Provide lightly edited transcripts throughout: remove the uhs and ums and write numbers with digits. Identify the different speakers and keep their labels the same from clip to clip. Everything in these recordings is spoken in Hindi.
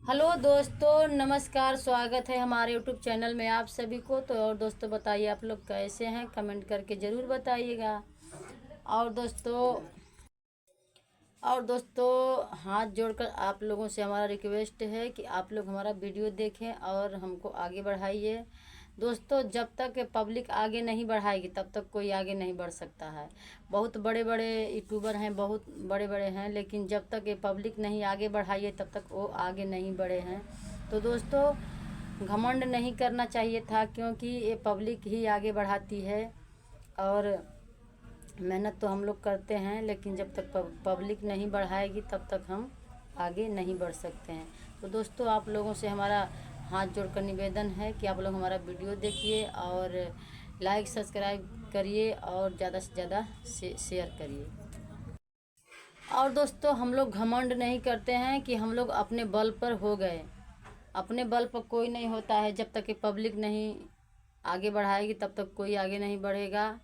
Speaker 1: हेलो दोस्तों, नमस्कार। स्वागत है हमारे यूट्यूब चैनल में आप सभी को। तो और दोस्तों बताइए आप लोग कैसे हैं, कमेंट करके ज़रूर बताइएगा। और दोस्तों हाथ जोड़कर आप लोगों से हमारा रिक्वेस्ट है कि आप लोग हमारा वीडियो देखें और हमको आगे बढ़ाइए। दोस्तों, जब तक पब्लिक आगे नहीं बढ़ाएगी तब तक कोई आगे नहीं बढ़ सकता है। बहुत बड़े बड़े यूट्यूबर हैं, बहुत बड़े बड़े हैं, लेकिन जब तक ये पब्लिक नहीं आगे बढ़ाइए तब तक वो आगे नहीं बढ़े हैं। तो दोस्तों, घमंड नहीं करना चाहिए था, क्योंकि ये पब्लिक ही आगे बढ़ाती है। और मेहनत तो हम लोग करते हैं, लेकिन जब तक पब्लिक नहीं बढ़ाएगी तब तक हम आगे नहीं बढ़ सकते हैं। तो दोस्तों, आप लोगों से हमारा हाथ जोड़कर निवेदन है कि आप लोग हमारा वीडियो देखिए और लाइक सब्सक्राइब करिए और ज़्यादा से ज़्यादा शेयर करिए। और दोस्तों, हम लोग घमंड नहीं करते हैं कि हम लोग अपने बल पर हो गए। अपने बल पर कोई नहीं होता है। जब तक कि पब्लिक नहीं आगे बढ़ाएगी तब तक कोई आगे नहीं बढ़ेगा,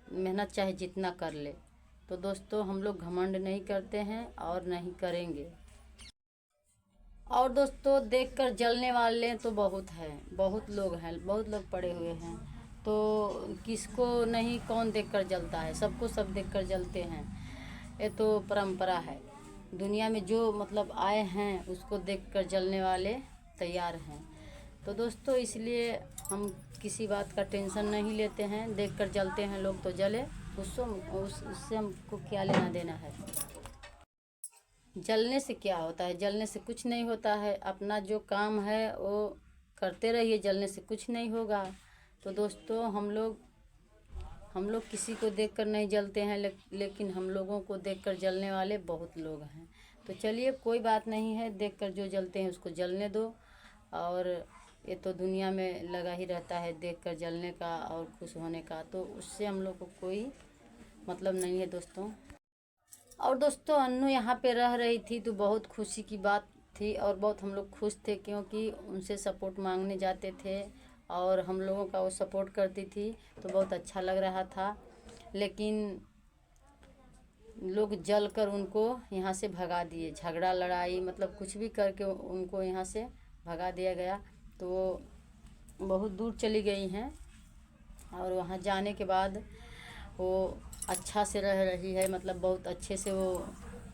Speaker 1: मेहनत चाहे जितना कर ले। तो दोस्तों, हम लोग घमंड नहीं करते हैं और नहीं करेंगे। और दोस्तों, देखकर जलने वाले तो बहुत हैं, बहुत लोग हैं, बहुत लोग पड़े हुए हैं। तो किसको नहीं, कौन देखकर जलता है? सबको सब देखकर जलते हैं। ये तो परंपरा है। दुनिया में जो मतलब आए हैं उसको देखकर जलने वाले तैयार हैं। तो दोस्तों, इसलिए हम किसी बात का टेंशन नहीं लेते हैं। देखकर जलते हैं लोग तो जले, उससे हमको क्या लेना देना है। जलने से क्या होता है? जलने से कुछ नहीं होता है। अपना जो काम है वो करते रहिए, जलने से कुछ नहीं होगा। तो दोस्तों, हम लोग किसी को देखकर नहीं जलते हैं, लेकिन हम लोगों को देखकर जलने वाले बहुत लोग हैं। तो चलिए, कोई बात नहीं है, देखकर जो जलते हैं उसको जलने दो। और ये तो दुनिया में लगा ही रहता है देखकर जलने का और खुश होने का, तो उससे हम लोग को कोई मतलब नहीं है दोस्तों। और दोस्तों, अन्नू यहाँ पे रह रही थी तो बहुत खुशी की बात थी और बहुत हम लोग खुश थे, क्योंकि उनसे सपोर्ट मांगने जाते थे और हम लोगों का वो सपोर्ट करती थी, तो बहुत अच्छा लग रहा था। लेकिन लोग जल कर उनको यहाँ से भगा दिए। झगड़ा लड़ाई मतलब कुछ भी करके उनको यहाँ से भगा दिया गया। तो वो बहुत दूर चली गई हैं और वहाँ जाने के बाद वो अच्छा से रह रही है। मतलब बहुत अच्छे से वो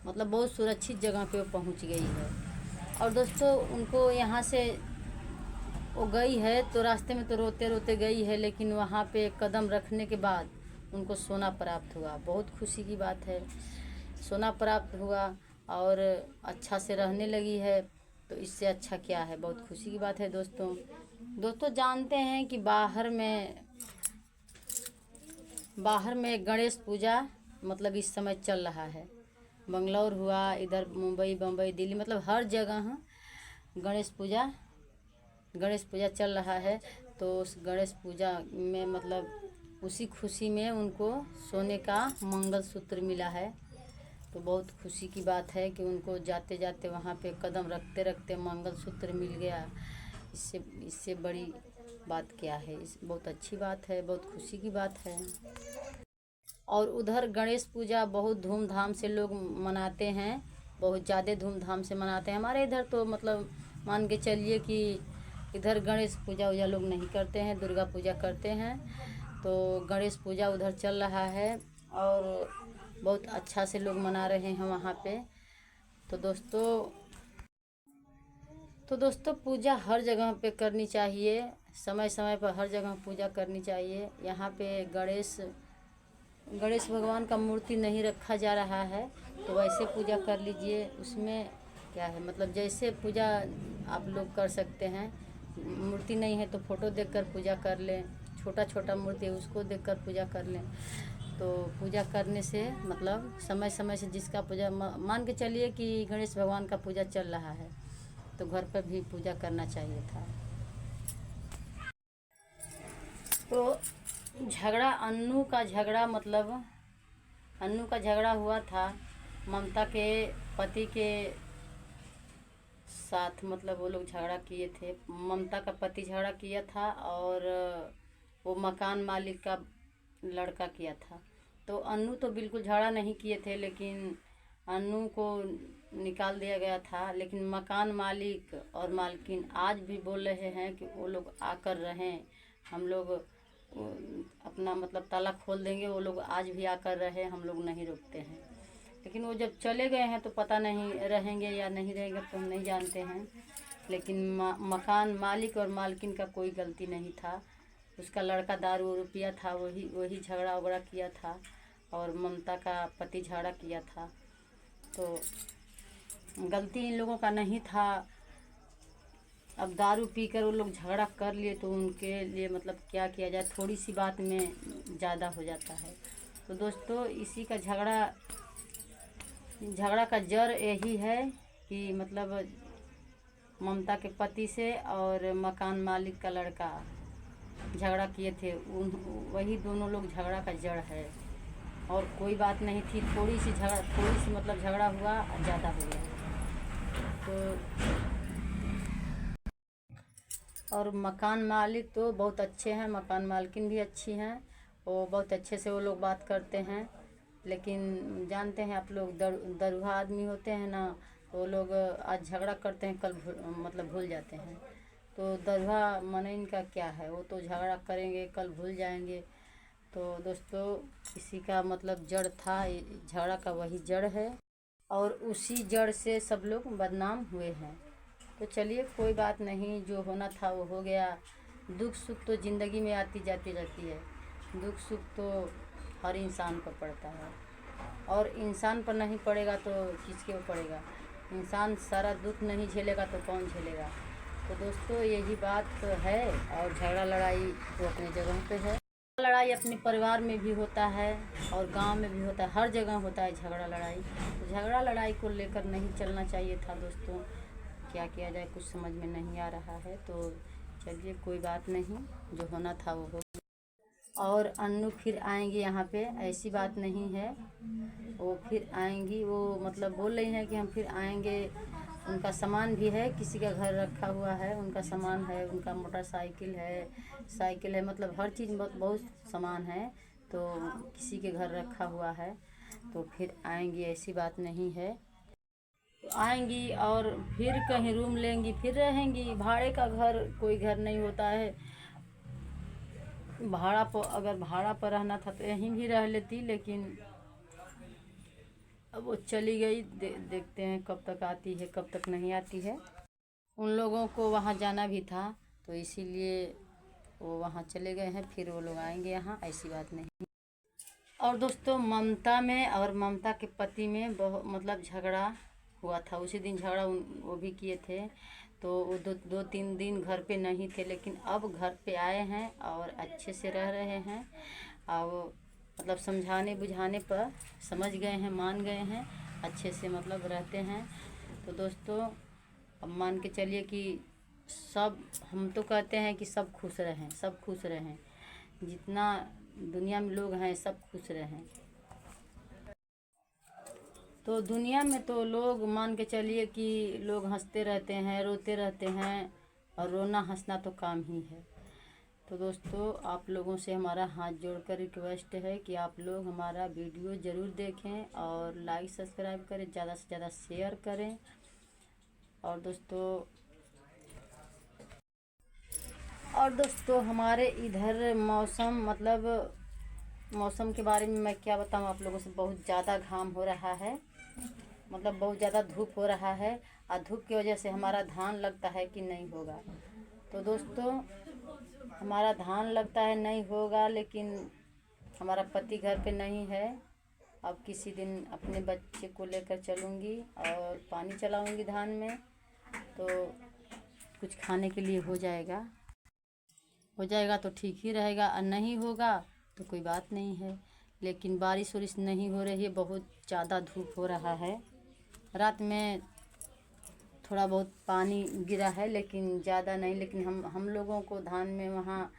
Speaker 1: मतलब बहुत सुरक्षित जगह पे वो पहुँच गई है। और दोस्तों, उनको यहाँ से वो गई है तो रास्ते में तो रोते रोते गई है, लेकिन वहाँ पे कदम रखने के बाद उनको सोना प्राप्त हुआ। बहुत खुशी की बात है, सोना प्राप्त हुआ और अच्छा से रहने लगी है। तो इससे अच्छा क्या है? बहुत खुशी की बात है दोस्तों। दोस्तों, जानते हैं कि बाहर में गणेश पूजा मतलब इस समय चल रहा है। बंगलौर हुआ, इधर मुंबई, बम्बई, दिल्ली, मतलब हर जगह गणेश पूजा चल रहा है। तो उस गणेश पूजा में मतलब उसी खुशी में उनको सोने का मंगलसूत्र मिला है। तो बहुत खुशी की बात है कि उनको जाते जाते वहाँ पे कदम रखते रखते मंगलसूत्र मिल गया। इससे बड़ी बात क्या है? बहुत अच्छी बात है, बहुत खुशी की बात है। और उधर गणेश पूजा बहुत धूमधाम से लोग मनाते हैं, बहुत ज़्यादा धूमधाम से मनाते हैं। हमारे इधर तो मतलब मान के चलिए कि इधर गणेश पूजा वूजा लोग नहीं करते हैं, दुर्गा पूजा करते हैं। तो गणेश पूजा उधर चल रहा है और बहुत अच्छा से लोग मना रहे हैं वहाँ पे। तो दोस्तों पूजा हर जगह पे करनी चाहिए, समय समय पर हर जगह पूजा करनी चाहिए। यहाँ पे गणेश भगवान का मूर्ति नहीं रखा जा रहा है, तो वैसे पूजा कर लीजिए। उसमें क्या है, मतलब जैसे पूजा आप लोग कर सकते हैं। मूर्ति नहीं है तो फोटो देखकर पूजा कर लें, छोटा छोटा मूर्ति है उसको देखकर पूजा कर लें। तो पूजा करने से मतलब समय समय से जिसका पूजा मान के चलिए कि गणेश भगवान का पूजा चल रहा है तो घर पर भी पूजा करना चाहिए था। तो अन्नू का झगड़ा हुआ था ममता के पति के साथ। मतलब वो लोग झगड़ा किए थे, ममता का पति झगड़ा किया था और वो मकान मालिक का लड़का किया था। तो अन्नू तो बिल्कुल झगड़ा नहीं किए थे, लेकिन अन्नू को निकाल दिया गया था, लेकिन मकान मालिक और मालकिन आज भी बोल रहे हैं कि वो लोग आकर रहें, हम लोग अपना मतलब ताला खोल देंगे, वो लोग आज भी आकर रहे, हम लोग नहीं रोकते हैं। लेकिन वो जब चले गए हैं तो पता नहीं रहेंगे या नहीं रहेंगे तो हम नहीं जानते हैं। लेकिन मकान मालिक और मालकिन का कोई गलती नहीं था। उसका लड़का दारू वारू पिया था, वही झगड़ा वगड़ा किया था, और ममता का पति झगड़ा किया था। तो गलती इन लोगों का नहीं था। अब दारू पीकर वो लोग झगड़ा कर लिए तो उनके लिए मतलब क्या किया जाए, थोड़ी सी बात में ज़्यादा हो जाता है। तो दोस्तों, इसी का झगड़ा का जड़ यही है कि मतलब ममता के पति से और मकान मालिक का लड़का झगड़ा किए थे, वही दोनों लोग झगड़ा का जड़ है, और कोई बात नहीं थी। थोड़ी सी मतलब झगड़ा हुआ, ज़्यादा हो गया। तो और मकान मालिक तो बहुत अच्छे हैं, मकान मालकिन भी अच्छी हैं, वो बहुत अच्छे से वो लोग बात करते हैं। लेकिन जानते हैं आप लोग, दरुहा आदमी होते हैं ना, तो वो लोग आज झगड़ा करते हैं, कल मतलब भूल जाते हैं। तो दरुहा मन इनका क्या है, वो तो झगड़ा करेंगे, कल भूल जाएंगे। तो दोस्तों, इसी का मतलब जड़ था, झगड़ा का वही जड़ है, और उसी जड़ से सब लोग बदनाम हुए हैं। तो चलिए, कोई बात नहीं, जो होना था वो हो गया। दुख सुख तो ज़िंदगी में आती जाती रहती है, दुख सुख तो हर इंसान पर पड़ता है, और इंसान पर नहीं पड़ेगा तो किसके पर पड़ेगा। इंसान सारा दुख नहीं झेलेगा तो कौन झेलेगा। तो दोस्तों, यही बात तो है। और झगड़ा लड़ाई तो अपनी जगह पे है। लड़ाई अपने परिवार में भी होता है और गांव में भी होता है, हर जगह होता है झगड़ा लड़ाई। तो झगड़ा लड़ाई को लेकर नहीं चलना चाहिए था दोस्तों। क्या किया जाए, कुछ समझ में नहीं आ रहा है। तो चलिए, कोई बात नहीं, जो होना था वो हो गया। और अन्नू फिर आएंगी यहाँ पे, ऐसी बात नहीं है, वो फिर आएंगी। वो मतलब बोल रही हैं कि हम फिर आएंगे। उनका सामान भी है, किसी का घर रखा हुआ है, उनका सामान है, उनका मोटरसाइकिल है, साइकिल है, मतलब हर चीज़ बहुत सामान है। तो किसी के घर रखा हुआ है, तो फिर आएंगी, ऐसी बात नहीं है। तो आएंगी और फिर कहीं रूम लेंगी, फिर रहेंगी। भाड़े का घर कोई घर नहीं होता है। अगर भाड़ा पर रहना था तो यहीं भी रह लेती, लेकिन अब वो चली गई। देखते हैं कब तक आती है, कब तक नहीं आती है। उन लोगों को वहाँ जाना भी था, तो इसीलिए वो वहाँ चले गए हैं। फिर वो लोग आएंगे यहाँ, ऐसी बात नहीं। और दोस्तों, ममता में और ममता के पति में बहुत मतलब झगड़ा हुआ था। उसी दिन झगड़ा वो भी किए थे। तो वो दो तीन दिन घर पे नहीं थे, लेकिन अब घर पे आए हैं और अच्छे से रह रहे हैं। और मतलब समझाने बुझाने पर समझ गए हैं, मान गए हैं, अच्छे से मतलब रहते हैं। तो दोस्तों, अब मान के चलिए कि सब, हम तो कहते हैं कि सब खुश रहें, सब खुश रहें, जितना दुनिया में लोग हैं सब खुश रहें। तो दुनिया में तो लोग मान के चलिए कि लोग हंसते रहते हैं, रोते रहते हैं, और रोना हंसना तो काम ही है। तो दोस्तों, आप लोगों से हमारा हाथ जोड़कर रिक्वेस्ट है कि आप लोग हमारा वीडियो ज़रूर देखें और लाइक सब्सक्राइब करें, ज़्यादा से ज़्यादा शेयर करें। और दोस्तों, हमारे इधर मौसम मतलब मौसम के बारे में मैं क्या बताऊं आप लोगों से, बहुत ज़्यादा घाम हो रहा है, मतलब बहुत ज़्यादा धूप हो रहा है, और धूप की वजह से हमारा धान लगता है कि नहीं होगा। तो दोस्तों, हमारा धान लगता है नहीं होगा, लेकिन हमारा पति घर पे नहीं है। अब किसी दिन अपने बच्चे को लेकर चलूँगी और पानी चलाऊँगी धान में, तो कुछ खाने के लिए हो जाएगा तो ठीक ही रहेगा, और नहीं होगा तो कोई बात नहीं है। लेकिन बारिश वारिश नहीं हो रही है, बहुत ज़्यादा धूप हो रहा है। रात में थोड़ा बहुत पानी गिरा है, लेकिन ज़्यादा नहीं। लेकिन हम लोगों को धान में वहाँ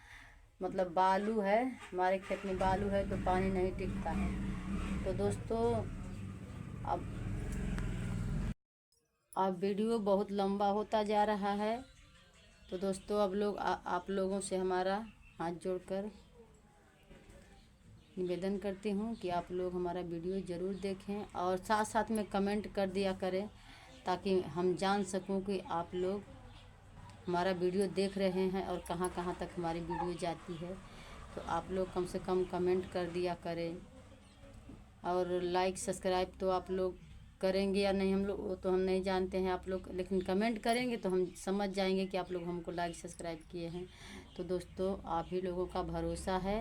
Speaker 1: मतलब बालू है, हमारे खेत में बालू है, तो पानी नहीं टिकता है। तो दोस्तों, अब वीडियो बहुत लंबा होता जा रहा है। तो दोस्तों, अब लोग आप लोगों से हमारा हाथ जोड़कर निवेदन करती हूँ कि आप लोग हमारा वीडियो ज़रूर देखें और साथ साथ में कमेंट कर दिया करें, ताकि हम जान सकूं कि आप लोग हमारा वीडियो देख रहे हैं और कहां कहां तक हमारी वीडियो जाती है। तो आप लोग कम से कम कमेंट कर दिया करें, और लाइक सब्सक्राइब तो आप लोग करेंगे या नहीं, हम लोग वो तो हम नहीं जानते हैं आप लोग, लेकिन कमेंट करेंगे तो हम समझ जाएंगे कि आप लोग हमको लाइक सब्सक्राइब किए हैं। तो दोस्तों, आप ही लोगों का भरोसा है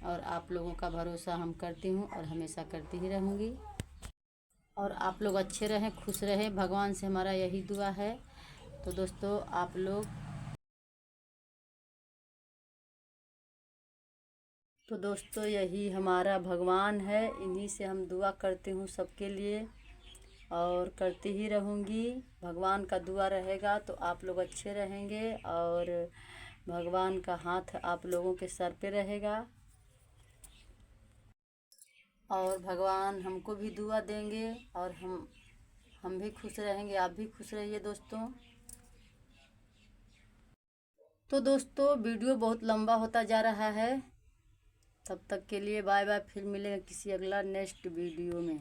Speaker 1: और आप लोगों का भरोसा हम करती हूँ और हमेशा करती ही रहूँगी। और आप लोग अच्छे रहें, खुश रहें, भगवान से हमारा यही दुआ है। तो दोस्तों, आप लोग तो दोस्तों यही हमारा भगवान है, इन्हीं से हम दुआ करती हूँ सबके लिए और करती ही रहूँगी। भगवान का दुआ रहेगा तो आप लोग अच्छे रहेंगे और भगवान का हाथ आप लोगों के सर पे रहेगा और भगवान हमको भी दुआ देंगे और हम भी खुश रहेंगे। आप भी खुश रहिए दोस्तों। तो दोस्तों, वीडियो बहुत लंबा होता जा रहा है, तब तक के लिए बाय बाय। फिर मिलेंगे किसी अगला नेक्स्ट वीडियो में।